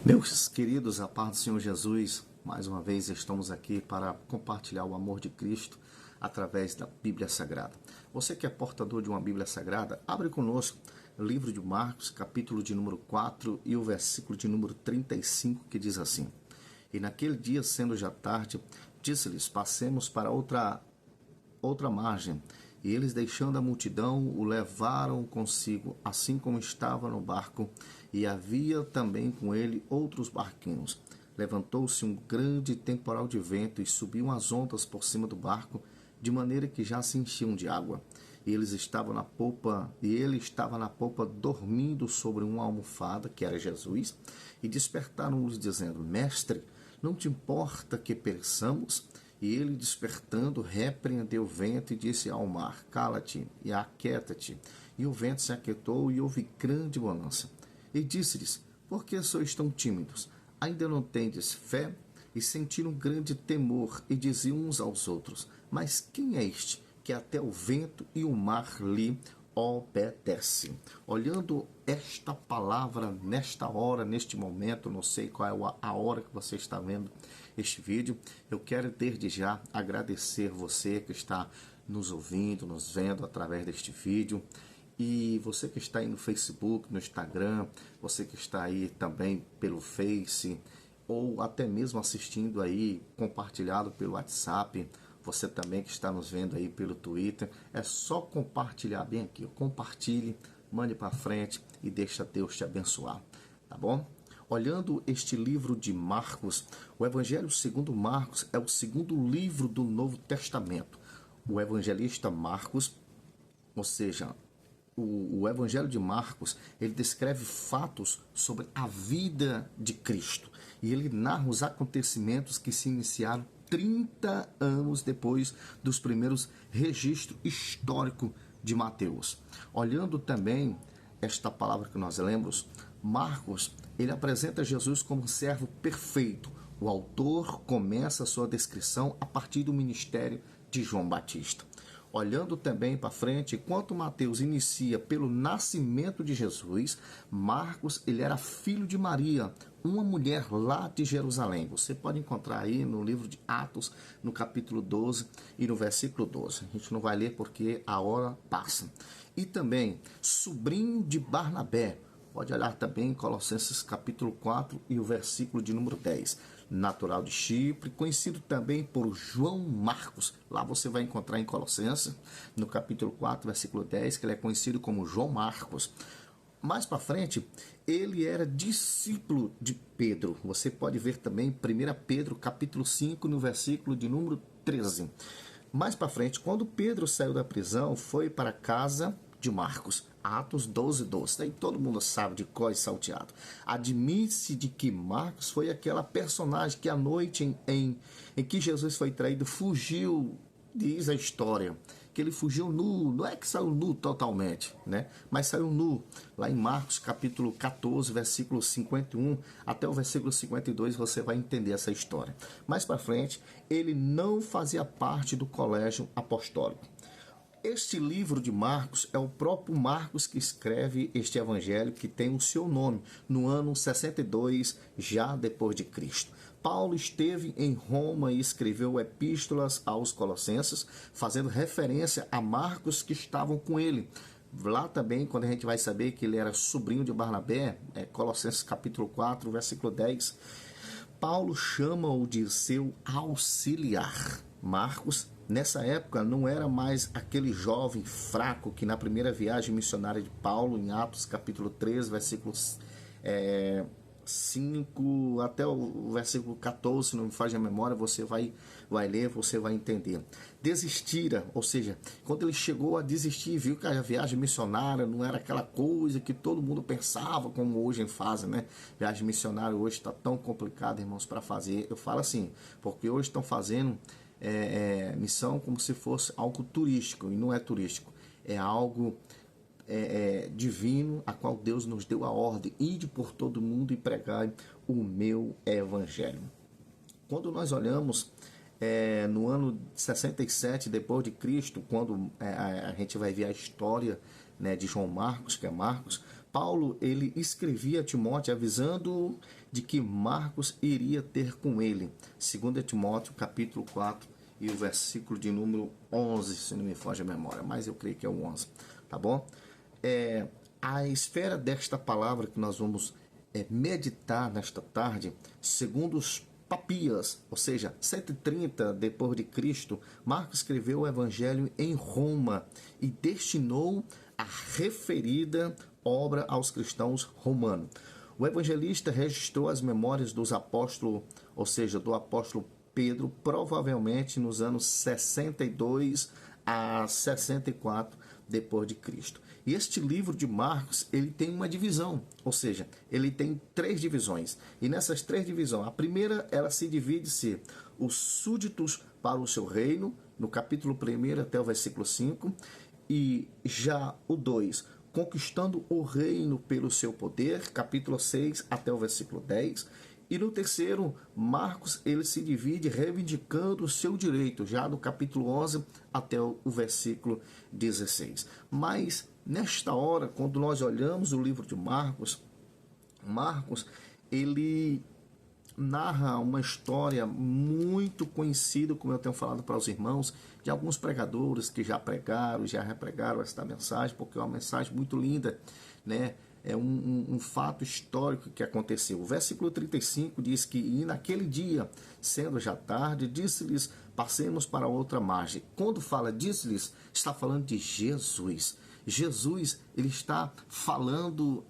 Meus queridos, a paz do Senhor Jesus, mais uma vez estamos aqui para compartilhar o amor de Cristo através da Bíblia Sagrada. Você que é portador de uma Bíblia Sagrada, abre conosco o livro de Marcos, capítulo de número 4 e o versículo de número 35, que diz assim: E naquele dia, sendo já tarde, disse-lhes: Passemos para outra margem. E eles, deixando a multidão, o levaram consigo, assim como estava no barco, e havia também com ele outros barquinhos. Levantou-se um grande temporal de vento, e subiam as ondas por cima do barco, de maneira que já se enchiam de água. E ele estava na popa, dormindo sobre uma almofada, que era Jesus, e despertaram-nos, dizendo: Mestre, não te importa que pereçamos? E ele, despertando, repreendeu o vento e disse ao mar: Cala-te e aquieta-te. E o vento se aquietou e houve grande bonança. E disse-lhes: Por que sois tão tímidos? Ainda não tendes fé? E sentiram grande temor e diziam uns aos outros: Mas quem é este que até o vento e o mar lhe obedece? Olhando esta palavra nesta hora, neste momento, não sei qual é a hora que você está vendo este vídeo, eu quero desde já agradecer você que está nos ouvindo, nos vendo através deste vídeo. E você que está aí no Facebook, no Instagram, você que está aí também pelo Face, ou até mesmo assistindo aí, compartilhado pelo WhatsApp, você também que está nos vendo aí pelo Twitter, é só compartilhar bem aqui, compartilhe, mande para frente e deixa Deus te abençoar, tá bom? Olhando este livro de Marcos, o Evangelho segundo Marcos é o segundo livro do Novo Testamento. O evangelista Marcos, ou seja, o Evangelho de Marcos, ele descreve fatos sobre a vida de Cristo. E ele narra os acontecimentos que se iniciaram 30 anos depois dos primeiros registros históricos de Mateus. Olhando também esta palavra que nós lemos, Marcos, ele apresenta Jesus como um servo perfeito. O autor começa a sua descrição a partir do ministério de João Batista. Olhando também para frente, enquanto Mateus inicia pelo nascimento de Jesus, Marcos, ele era filho de Maria, uma mulher lá de Jerusalém. Você pode encontrar aí no livro de Atos, no capítulo 12 e no versículo 12. A gente não vai ler porque a hora passa. E também, sobrinho de Barnabé. Pode olhar também em Colossenses capítulo 4 e o versículo de número 10. Natural de Chipre, conhecido também por João Marcos. Lá você vai encontrar em Colossenses, no capítulo 4, versículo 10, que ele é conhecido como João Marcos. Mais para frente, ele era discípulo de Pedro. Você pode ver também em 1 Pedro capítulo 5, no versículo de número 13. Mais para frente, quando Pedro saiu da prisão, foi para a casa de Marcos, Atos 12, 12. Daí todo mundo sabe de cor e salteado. Admite-se de que Marcos foi aquela personagem que a noite em que Jesus foi traído fugiu, diz a história, que ele fugiu nu. Não é que saiu nu totalmente, né? Mas saiu nu. Lá em Marcos capítulo 14, versículo 51 até o versículo 52 você vai entender essa história. Mais para frente, ele não fazia parte do colégio apostólico. Este livro de Marcos é o próprio Marcos que escreve este evangelho, que tem o seu nome no ano 62 já depois de Cristo. Paulo esteve em Roma e escreveu epístolas aos Colossenses, fazendo referência a Marcos que estavam com ele. Lá também, quando a gente vai saber que ele era sobrinho de Barnabé, Colossenses capítulo 4, versículo 10, Paulo chama-o de seu auxiliar. Marcos, nessa época, não era mais aquele jovem fraco que na primeira viagem missionária de Paulo, em Atos capítulo 3, versículos 5 até o versículo 14, se não me falha a memória, você vai ler, você vai entender. Desistira, ou seja, quando ele chegou a desistir, viu que a viagem missionária não era aquela coisa que todo mundo pensava, como hoje fazem, né? Viagem missionária hoje está tão complicada, irmãos, para fazer. Eu falo assim, porque hoje estão fazendo missão como se fosse algo turístico, e não é turístico, é algo divino, a qual Deus nos deu a ordem: ide por todo mundo e pregai o meu evangelho. Quando nós olhamos no ano 67 depois de Cristo, quando a gente vai ver a história, né, de João Marcos, que é Marcos, Paulo, ele escrevia a Timóteo avisando de que Marcos iria ter com ele. 2 Timóteo, capítulo 4, e o versículo de número 11, se não me foge a memória, mas eu creio que é o 11, tá bom? A esfera desta palavra que nós vamos meditar nesta tarde, segundo os Papias, ou seja, 130 depois de Cristo, Marcos escreveu o evangelho em Roma e destinou a referida obra aos cristãos romanos. O evangelista registrou as memórias dos apóstolos, ou seja, do apóstolo Pedro, provavelmente nos anos 62 a 64 depois de Cristo. E este livro de Marcos, ele tem uma divisão, ou seja, ele tem 3 divisões. E nessas 3 divisões, a primeira, ela se divide-se os súditos para o seu reino, no capítulo 1 até o versículo 5, e já o 2, conquistando o reino pelo seu poder, capítulo 6 até o versículo 10. E no terceiro, Marcos, ele se divide reivindicando o seu direito, já do capítulo 11 até o versículo 16. Mas, nesta hora, quando nós olhamos o livro de Marcos, ele narra uma história muito conhecida, como eu tenho falado para os irmãos, de alguns pregadores que já pregaram, já repregaram esta mensagem, porque é uma mensagem muito linda, né? É um fato histórico que aconteceu. O versículo 35 diz que, e naquele dia, sendo já tarde, disse-lhes, passemos para outra margem. Quando fala disse-lhes, está falando de Jesus. Jesus, ele está falando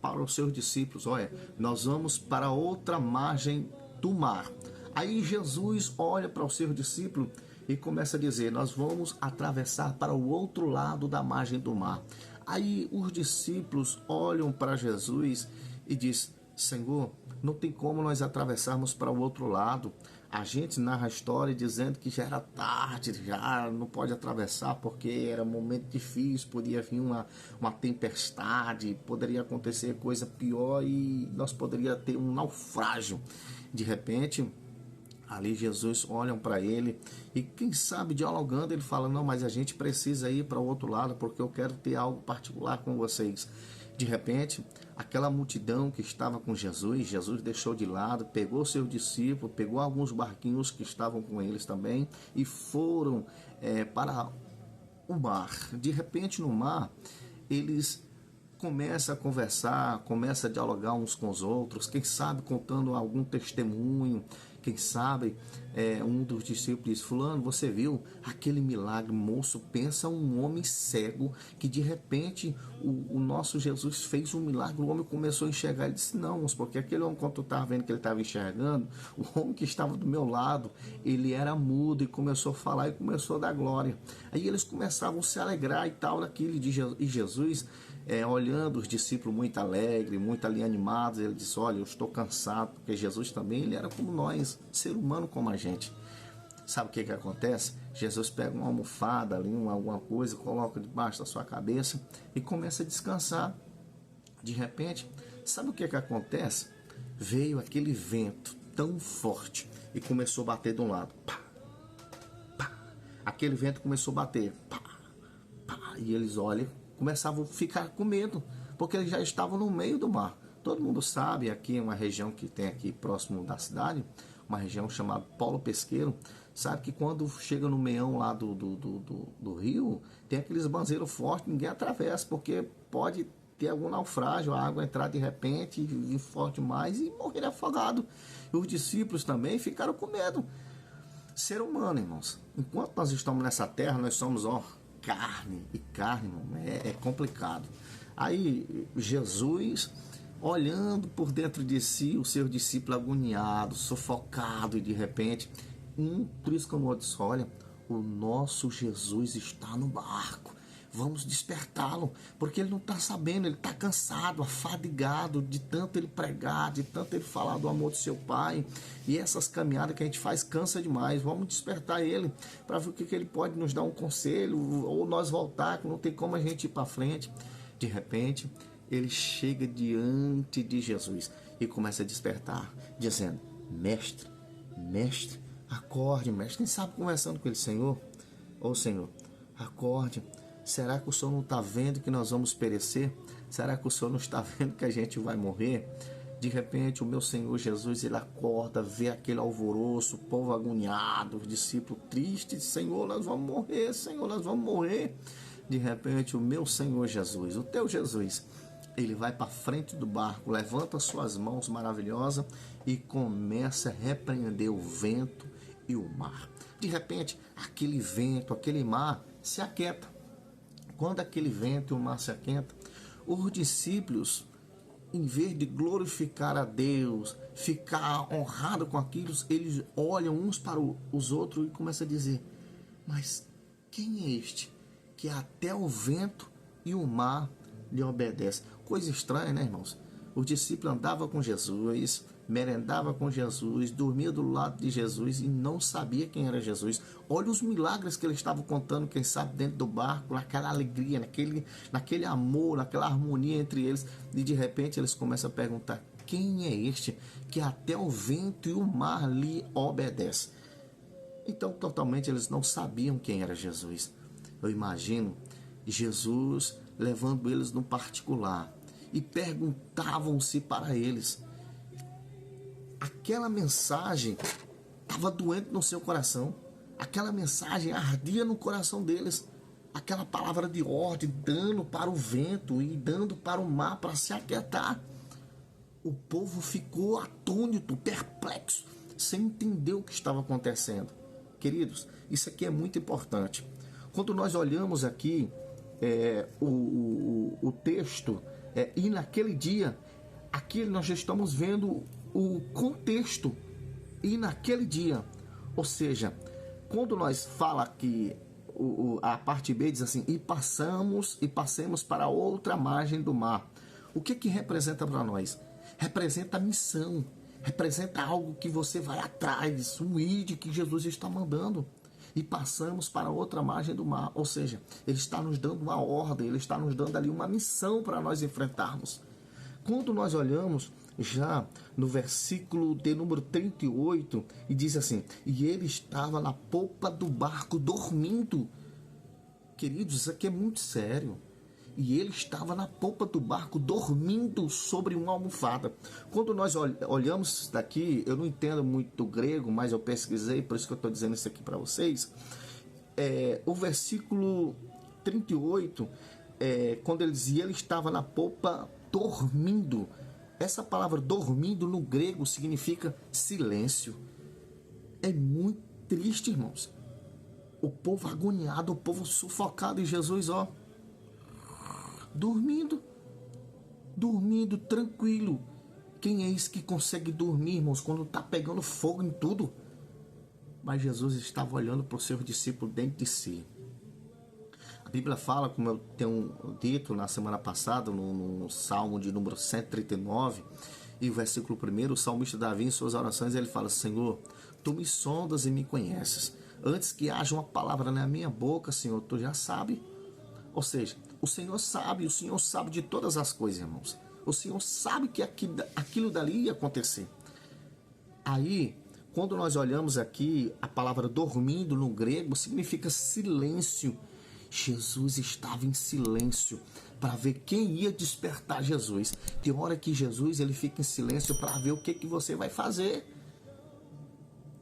para os seus discípulos, olha, nós vamos para outra margem do mar. Aí Jesus olha para os seus discípulos e começa a dizer, nós vamos atravessar para o outro lado da margem do mar. Aí os discípulos olham para Jesus e diz, Senhor, não tem como nós atravessarmos para o outro lado. A gente narra a história dizendo que já era tarde, já não pode atravessar porque era um momento difícil, podia vir uma tempestade, poderia acontecer coisa pior e nós poderíamos ter um naufrágio. De repente, ali Jesus olham para ele e quem sabe dialogando ele fala, não, mas a gente precisa ir para o outro lado porque eu quero ter algo particular com vocês. De repente, aquela multidão que estava com Jesus deixou de lado, pegou seus discípulos, pegou alguns barquinhos que estavam com eles também e foram para o mar. De repente no mar, eles começam a conversar, começam a dialogar uns com os outros, quem sabe contando algum testemunho, quem sabe um dos discípulos diz, fulano, você viu aquele milagre, moço, pensa um homem cego, que de repente o nosso Jesus fez um milagre, o homem começou a enxergar, ele disse, não, porque aquele homem, quando eu estava vendo que ele estava enxergando, o homem que estava do meu lado, ele era mudo e começou a falar e começou a dar glória. Aí eles começavam a se alegrar e tal, daquilo, e Jesus, olhando os discípulos muito alegres, muito ali animados, ele disse, olha, eu estou cansado, porque Jesus também, ele era como nós, ser humano como a gente. Sabe o que acontece? Jesus pega uma almofada ali, alguma coisa, coloca debaixo da sua cabeça e começa a descansar. De repente, sabe o que acontece? Veio aquele vento tão forte e começou a bater de um lado. Pá, pá. Aquele vento começou a bater. Pá, pá. E eles olham, começavam a ficar com medo, porque eles já estavam no meio do mar. Todo mundo sabe, aqui uma região que tem aqui próximo da cidade, uma região chamada Polo Pesqueiro, sabe que quando chega no meião lá do rio, tem aqueles banzeiros fortes, ninguém atravessa, porque pode ter algum naufrágio, a água entrar de repente, vir forte demais e morrer afogado. E os discípulos também ficaram com medo. Ser humano, irmãos, enquanto nós estamos nessa terra, nós somos, carne, e carne, irmão, é complicado. Aí Jesus, olhando por dentro de si, o seu discípulo agoniado, sufocado, e de repente, por isso que eu disse, olha, o nosso Jesus está no barco, vamos despertá-lo, porque ele não está sabendo, ele está cansado, afadigado de tanto ele pregar, de tanto ele falar do amor do seu Pai, e essas caminhadas que a gente faz cansa demais. Vamos despertar ele para ver o que ele pode nos dar um conselho, ou nós voltar, que não tem como a gente ir para frente. De repente, ele chega diante de Jesus e começa a despertar, dizendo, mestre, acorde, mestre. Quem sabe conversando com ele, Senhor, Senhor, acorde, Será que o Senhor não está vendo que nós vamos perecer? Será que o Senhor não está vendo que a gente vai morrer? De repente, o meu Senhor Jesus, ele acorda, vê aquele alvoroço, o povo agoniado, os discípulos tristes, Senhor, nós vamos morrer, Senhor, nós vamos morrer. De repente, o meu Senhor Jesus, o teu Jesus, ele vai para frente do barco, levanta suas mãos maravilhosas e começa a repreender o vento e o mar. De repente, aquele vento, aquele mar se aquieta. Quando aquele vento e o mar se aquietam, os discípulos, em vez de glorificar a Deus, ficar honrado com aquilo, eles olham uns para os outros e começam a dizer: mas quem é este que até o vento e o mar lhe obedecem? Coisa estranha, né, irmãos? Os discípulos andavam com Jesus, merendavam com Jesus, dormiam do lado de Jesus e não sabia quem era Jesus. Olha os milagres que eles estavam contando, quem sabe, dentro do barco, naquela alegria, naquele amor, naquela harmonia entre eles. E de repente eles começam a perguntar: quem é este que até o vento e o mar lhe obedecem? Então, totalmente, eles não sabiam quem era Jesus. Eu imagino Jesus levando eles no particular e perguntavam-se para eles. Aquela mensagem estava doente no seu coração. Aquela mensagem ardia no coração deles. Aquela palavra de ordem, dando para o vento e dando para o mar para se aquietar. O povo ficou atônito, perplexo, sem entender o que estava acontecendo. Queridos, isso aqui é muito importante. Quando nós olhamos aqui o texto, e naquele dia, aqui nós já estamos vendo o contexto, e naquele dia, ou seja, quando nós fala que a parte B diz assim: e passemos para outra margem do mar. O que representa para nós? Representa a missão, representa algo que você vai atrás, um ide que Jesus está mandando. E passamos para outra margem do mar, ou seja, ele está nos dando uma ordem, ele está nos dando ali uma missão para nós enfrentarmos. Quando nós olhamos já no versículo de número 38, e diz assim: e ele estava na popa do barco dormindo. Queridos, isso aqui é muito sério. E ele estava na popa do barco dormindo sobre uma almofada. Quando nós olhamos daqui, eu não entendo muito do grego, mas eu pesquisei, por isso que eu estou dizendo isso aqui para vocês. O versículo 38, quando ele dizia: ele estava na popa dormindo. Essa palavra dormindo no grego significa silêncio. É muito triste, irmãos. O povo agoniado, o povo sufocado, e Jesus, dormindo, tranquilo. Quem é esse que consegue dormir, irmãos, quando está pegando fogo em tudo? Mas Jesus estava olhando para os seus discípulos dentro de si. A Bíblia fala, como eu tenho dito na semana passada, no Salmo de número 139, e o versículo 1, o salmista Davi, em suas orações, ele fala: Senhor, tu me sondas e me conheces. Antes que haja uma palavra na minha boca, Senhor, tu já sabe. Ou seja, o Senhor sabe de todas as coisas, irmãos. O Senhor sabe que aquilo dali ia acontecer. Aí, quando nós olhamos aqui, a palavra dormindo no grego significa silêncio. Jesus estava em silêncio para ver quem ia despertar Jesus. Tem hora que Jesus ele fica em silêncio para ver o que você vai fazer.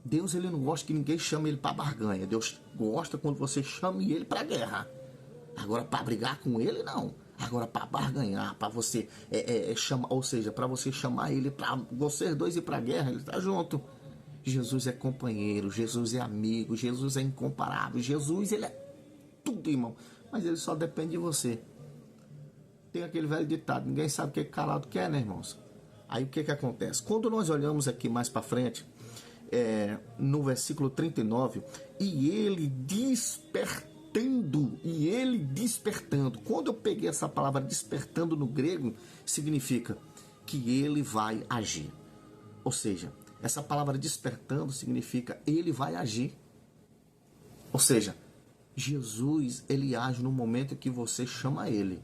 Deus ele não gosta que ninguém chame ele para barganha. Deus gosta quando você chame ele para guerra. Agora, para brigar com ele, não. Agora, para barganhar, para você chamar, ou seja, para você chamar ele, para vocês dois ir para a guerra, ele está junto. Jesus é companheiro, Jesus é amigo, Jesus é incomparável, Jesus ele é tudo, irmão. Mas ele só depende de você. Tem aquele velho ditado: ninguém sabe o que calado quer, né, irmãos? Aí o que acontece? Quando nós olhamos aqui mais para frente, no versículo 39, e ele despertando. Quando eu peguei essa palavra despertando no grego, significa que ele vai agir. Ou seja, essa palavra despertando significa ele vai agir. Ou seja, Jesus, ele age no momento que você chama ele.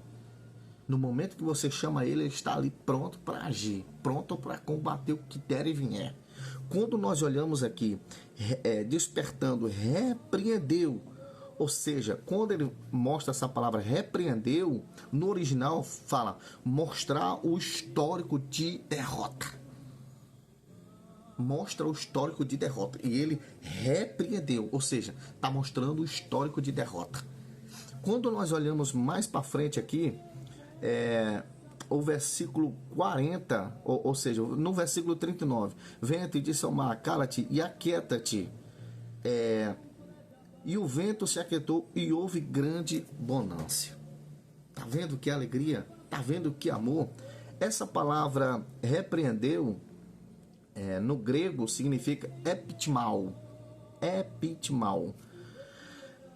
No momento que você chama ele, ele está ali pronto para agir, pronto para combater o que der e vier. Quando nós olhamos aqui, despertando, repreendeu Ou seja, quando ele mostra essa palavra repreendeu, no original fala mostrar o histórico de derrota. Mostra o histórico de derrota. E ele repreendeu, ou seja, está mostrando o histórico de derrota. Quando nós olhamos mais para frente aqui, o versículo 40, ou seja, no versículo 39, venha-te, disse ao mar, cala-te e aquieta-te. E o vento se aquietou e houve grande bonança. Tá vendo que alegria? Tá vendo que amor? Essa palavra repreendeu, no grego, significa epitmal. Epitmal.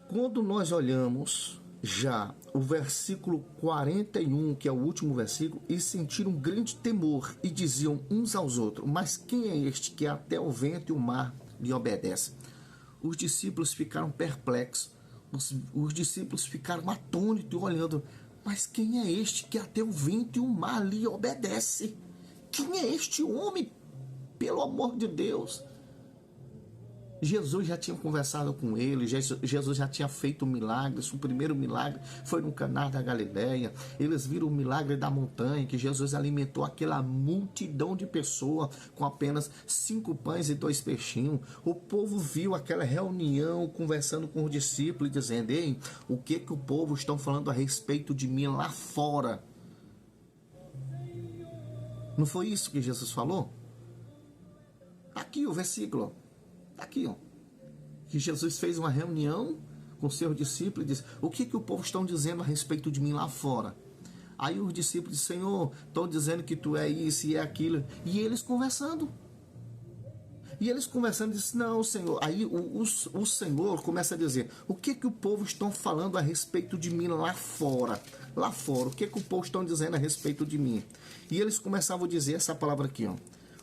Quando nós olhamos já o versículo 41, que é o último versículo, e sentiram um grande temor e diziam uns aos outros, mas quem é este que até o vento e o mar lhe obedecem? Os discípulos ficaram perplexos, os discípulos ficaram atônitos olhando, mas quem é este que até o vento e o mar lhe obedece? Quem é este homem? Pelo amor de Deus! Jesus já tinha conversado com ele, Jesus já tinha feito milagres. O primeiro milagre foi no Caná da Galileia. Eles viram o milagre da montanha, que Jesus alimentou aquela multidão de pessoas com apenas 5 pães e 2 peixinhos. O povo viu aquela reunião conversando com os discípulos, dizendo, ei, o que o povo estão falando a respeito de mim lá fora? Não foi isso que Jesus falou? Aqui o versículo. Aqui, ó, que Jesus fez uma reunião com seus discípulos e disse, o que o povo estão dizendo a respeito de mim lá fora? Aí os discípulos disseram, Senhor, estão dizendo que tu é isso e é aquilo. E eles conversando. Disse, não, Senhor. Aí o Senhor começa a dizer, o que o povo estão falando a respeito de mim lá fora? Lá fora, o que o povo estão dizendo a respeito de mim? E eles começavam a dizer essa palavra aqui, ó.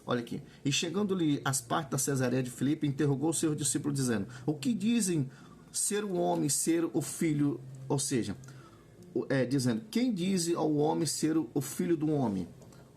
Olha aqui. E chegando-lhe às partes da Cesareia de Filipe, interrogou os seus discípulos, dizendo, o que dizem ser o homem, ser o filho, ou seja, dizendo, quem diz ao homem ser o filho do homem?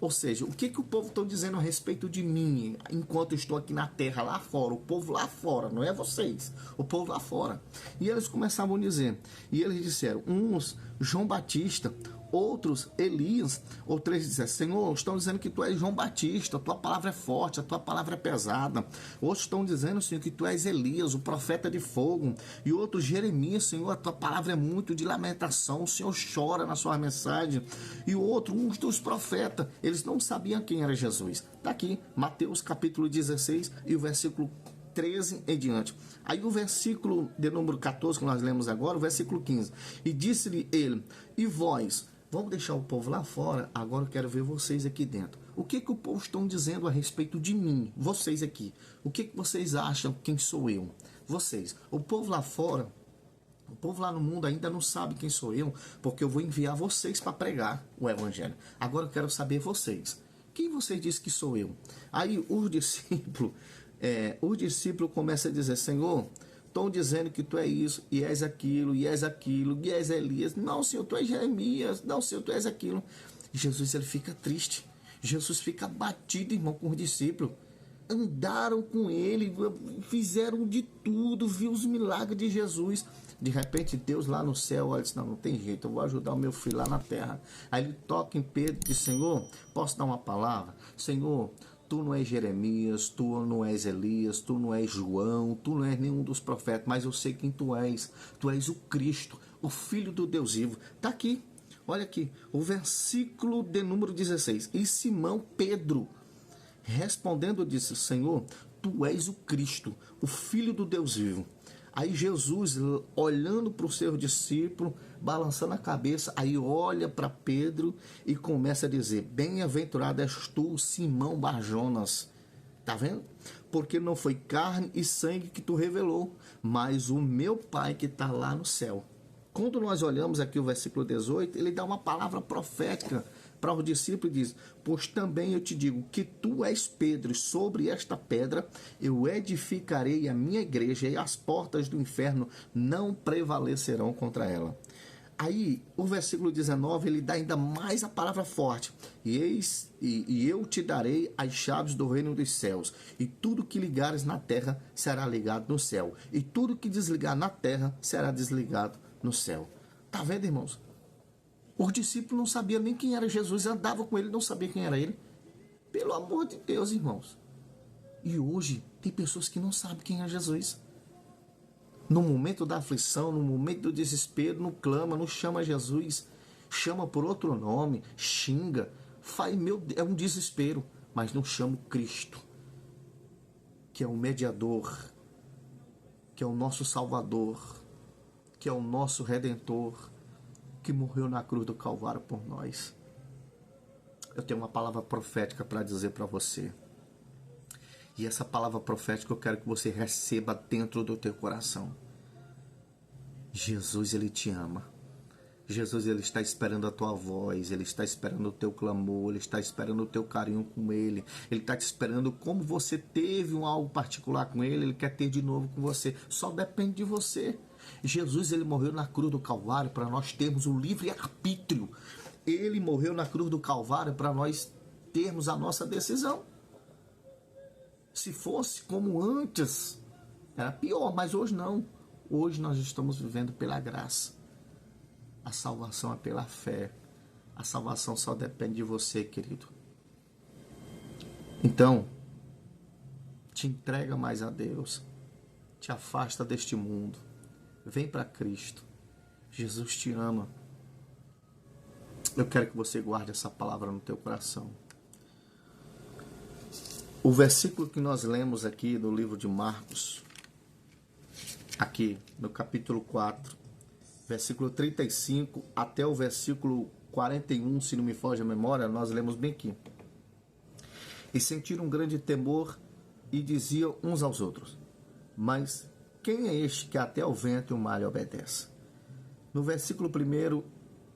Ou seja, o que o povo está dizendo a respeito de mim, enquanto eu estou aqui na terra, lá fora, o povo lá fora, não é vocês, o povo lá fora. E eles começavam a dizer, e eles disseram, uns, João Batista, outros, Elias, outros disseram, Senhor, estão dizendo que tu és João Batista, a tua palavra é forte, a tua palavra é pesada. Outros estão dizendo, Senhor, que tu és Elias, o profeta de fogo. E outros, Jeremias, Senhor, a tua palavra é muito de lamentação, o Senhor chora na sua mensagem. E outro, uns dos profetas, eles não sabiam quem era Jesus. Está aqui, Mateus capítulo 16 e o versículo 13 em diante. Aí o versículo de número 14 que nós lemos agora, o versículo 15. E disse-lhe ele, e vós, vamos deixar o povo lá fora, agora eu quero ver vocês aqui dentro. O que o povo estão dizendo a respeito de mim? Vocês aqui. O que vocês acham quem sou eu? Vocês. O povo lá fora, o povo lá no mundo ainda não sabe quem sou eu, porque eu vou enviar vocês para pregar o evangelho. Agora eu quero saber vocês. Quem vocês dizem que sou eu? Aí os discípulos começam a dizer, Senhor, estão dizendo que tu é isso, e és aquilo, e és aquilo, e és Elias. Não, Senhor, tu és Jeremias. Não, Senhor, tu és aquilo. E Jesus, ele fica triste. Jesus fica abatido, irmão, com os discípulos. Andaram com ele, fizeram de tudo, viu os milagres de Jesus. De repente, Deus lá no céu, olha, disse, não tem jeito, eu vou ajudar o meu filho lá na terra. Aí ele toca em Pedro e diz, Senhor, posso dar uma palavra? Senhor, tu não és Jeremias, tu não és Elias, tu não és João, tu não és nenhum dos profetas, mas eu sei quem tu és. Tu és o Cristo, o Filho do Deus vivo. Está aqui, olha aqui, o versículo de número 16. E Simão Pedro, respondendo, disse, Senhor, tu és o Cristo, o Filho do Deus vivo. Aí Jesus, olhando para o seu discípulo, balançando a cabeça, aí olha para Pedro e começa a dizer, bem-aventurado és tu, Simão Barjonas. Tá vendo? Porque não foi carne e sangue que tu revelou, mas o meu Pai que está lá no céu. Quando nós olhamos aqui o versículo 18, ele dá uma palavra profética para o discípulo e diz, pois também eu te digo que tu és Pedro, e sobre esta pedra eu edificarei a minha igreja, e as portas do inferno não prevalecerão contra ela. Aí, o versículo 19, ele dá ainda mais a palavra forte. E eu te darei as chaves do reino dos céus. E tudo que ligares na terra será ligado no céu. E tudo que desligar na terra será desligado no céu. Tá vendo, irmãos? Os discípulos não sabiam nem quem era Jesus. Andavam com ele, não sabiam quem era ele. Pelo amor de Deus, irmãos. E hoje, tem pessoas que não sabem quem é Jesus. No momento da aflição, no momento do desespero, não clama, não chama Jesus, chama por outro nome, xinga, faz, é um desespero, mas não chama o Cristo, que é o mediador, que é o nosso Salvador, que é o nosso Redentor, que morreu na cruz do Calvário por nós. Eu tenho uma palavra profética para dizer para você. E essa palavra profética eu quero que você receba dentro do teu coração. Jesus, ele te ama. Jesus, ele está esperando a tua voz, ele está esperando o teu clamor, ele está esperando o teu carinho com ele. Ele está te esperando como você teve algo particular com ele, ele quer ter de novo com você. Só depende de você. Jesus, ele morreu na cruz do Calvário para nós termos o livre-arbítrio. Ele morreu na cruz do Calvário para nós termos a nossa decisão. Se fosse como antes, era pior, mas hoje não. Hoje nós estamos vivendo pela graça. A salvação é pela fé. A salvação só depende de você, querido. Então, te entrega mais a Deus. Te afasta deste mundo. Vem para Cristo. Jesus te ama. Eu quero que você guarde essa palavra no teu coração. O versículo que nós lemos aqui do livro de Marcos, aqui no capítulo 4, versículo 35 até o versículo 41, se não me foge a memória, nós lemos bem aqui. E sentiram um grande temor e diziam uns aos outros: mas quem é este que até o vento e o mar lhe obedece? No versículo 1,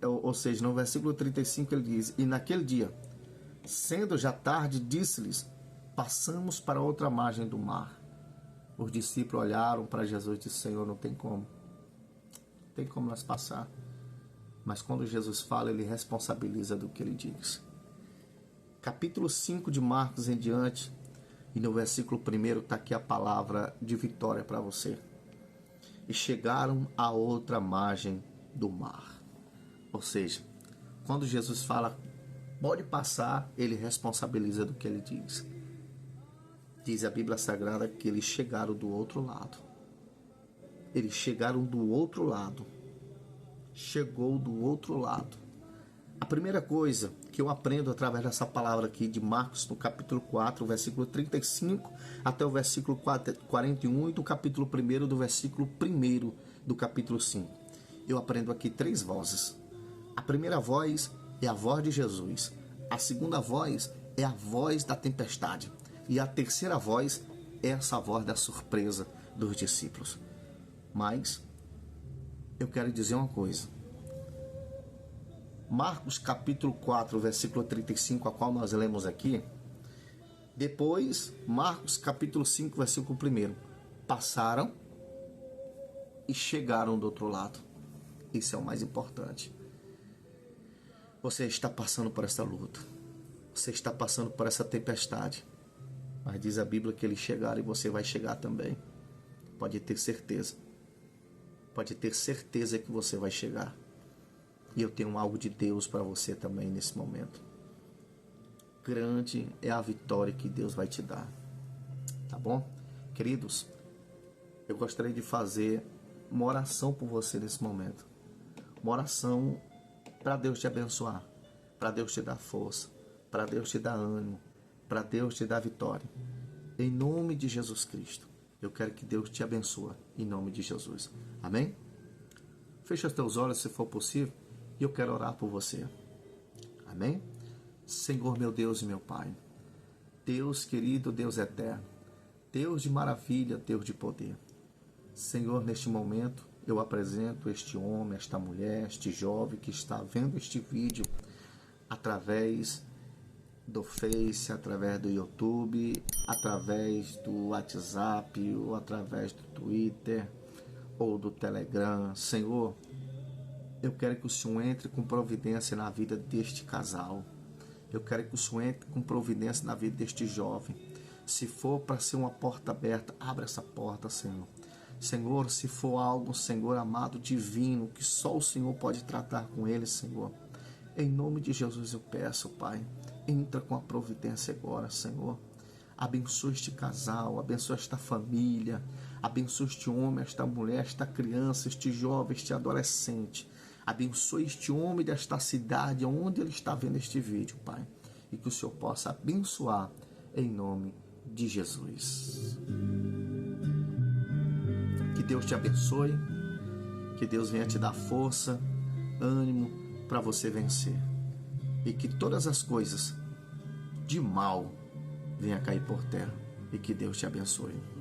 ou seja, no versículo 35 ele diz: e naquele dia, sendo já tarde, disse-lhes: passamos para outra margem do mar. Os discípulos olharam para Jesus e disseram: Senhor, não tem como. Não tem como nós passar. Mas quando Jesus fala, ele responsabiliza do que ele diz. Capítulo 5 de Marcos em diante, e no versículo 1 está aqui a palavra de vitória para você. E chegaram à outra margem do mar. Ou seja, quando Jesus fala, pode passar, ele responsabiliza do que ele diz. Diz a Bíblia Sagrada que eles chegaram do outro lado. Eles chegaram do outro lado. Chegou do outro lado. A primeira coisa que eu aprendo através dessa palavra aqui de Marcos, no capítulo 4, versículo 35 até o versículo 41 e do capítulo 1 do versículo 1 do capítulo 5. Eu aprendo aqui 3 vozes. A primeira voz é a voz de Jesus. A segunda voz é a voz da tempestade. E a terceira voz é essa voz da surpresa dos discípulos. Mas eu quero dizer uma coisa. Marcos capítulo 4, versículo 35, a qual nós lemos aqui. Depois, Marcos capítulo 5, versículo 1. Passaram e chegaram do outro lado. Isso é o mais importante. Você está passando por essa luta. Você está passando por essa tempestade. Mas diz a Bíblia que eles chegaram e você vai chegar também. Pode ter certeza. Pode ter certeza que você vai chegar. E eu tenho algo de Deus para você também nesse momento. Grande é a vitória que Deus vai te dar. Tá bom? Queridos, eu gostaria de fazer uma oração por você nesse momento. Uma oração para Deus te abençoar. Para Deus te dar força. Para Deus te dar ânimo. Para Deus te dar vitória. Em nome de Jesus Cristo. Eu quero que Deus te abençoe. Em nome de Jesus. Amém? Fecha os teus olhos se for possível. E eu quero orar por você. Amém? Senhor meu Deus e meu Pai. Deus querido, Deus eterno. Deus de maravilha, Deus de poder. Senhor, neste momento eu apresento este homem, esta mulher, este jovem que está vendo este vídeo através do Face, através do YouTube, através do WhatsApp, ou através do Twitter, ou do Telegram. Senhor, Eu quero que o Senhor entre com providência na vida deste casal. Eu quero que o Senhor entre com providência na vida deste jovem. Se for para ser uma porta aberta, abra essa porta, Senhor. Senhor, se for algo, Senhor amado, divino, que só o Senhor pode tratar com ele, Senhor. Em nome de Jesus eu peço, Pai, entra com a providência agora, Senhor. Abençoa este casal, abençoa esta família, abençoa este homem, esta mulher, esta criança, este jovem, este adolescente. Abençoe este homem desta cidade, onde ele está vendo este vídeo, Pai. E que o Senhor possa abençoar em nome de Jesus. Que Deus te abençoe. Que Deus venha te dar força, ânimo para você vencer. E que todas as coisas de mal venham cair por terra. E que Deus te abençoe.